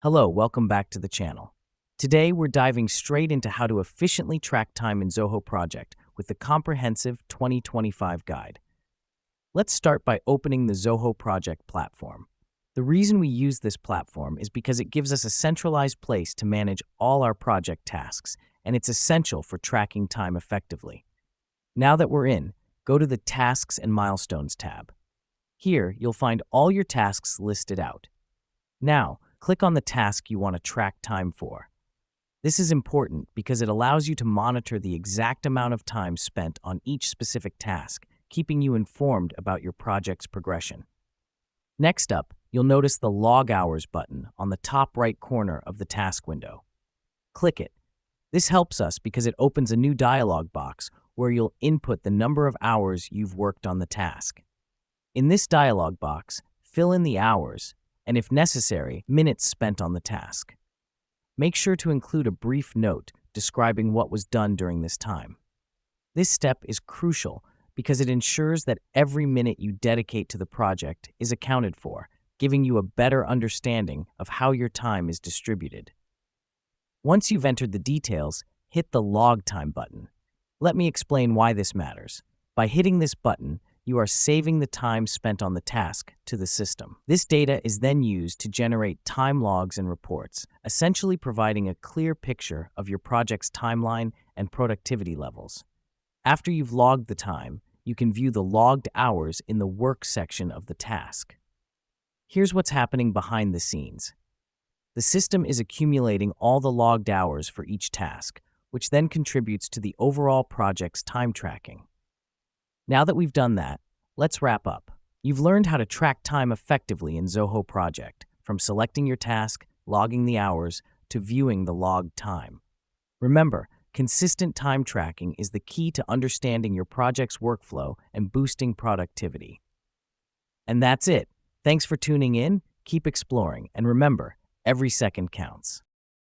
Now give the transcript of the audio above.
Hello, welcome back to the channel. Today, we're diving straight into how to efficiently track time in Zoho Project with the comprehensive 2025 guide. Let's start by opening the Zoho Project platform. The reason we use this platform is because it gives us a centralized place to manage all our project tasks, and it's essential for tracking time effectively. Now that we're in, go to the Tasks and Milestones tab. Here, you'll find all your tasks listed out. Now, click on the task you want to track time for. This is important because it allows you to monitor the exact amount of time spent on each specific task, keeping you informed about your project's progression. Next up, you'll notice the Log Hours button on the top right corner of the task window. Click it. This helps us because it opens a new dialog box where you'll input the number of hours you've worked on the task. In this dialog box, fill in the hours, and if necessary, minutes spent on the task. Make sure to include a brief note describing what was done during this time. This step is crucial because it ensures that every minute you dedicate to the project is accounted for, giving you a better understanding of how your time is distributed. Once you've entered the details, hit the Log Time button. Let me explain why this matters. By hitting this button, you are saving the time spent on the task to the system. This data is then used to generate time logs and reports, essentially providing a clear picture of your project's timeline and productivity levels. After you've logged the time, you can view the logged hours in the Work section of the task. Here's what's happening behind the scenes. The system is accumulating all the logged hours for each task, which then contributes to the overall project's time tracking. Now that we've done that, let's wrap up. You've learned how to track time effectively in Zoho Project, from selecting your task, logging the hours, to viewing the logged time. Remember, consistent time tracking is the key to understanding your project's workflow and boosting productivity. And that's it. Thanks for tuning in, keep exploring, and remember, every second counts.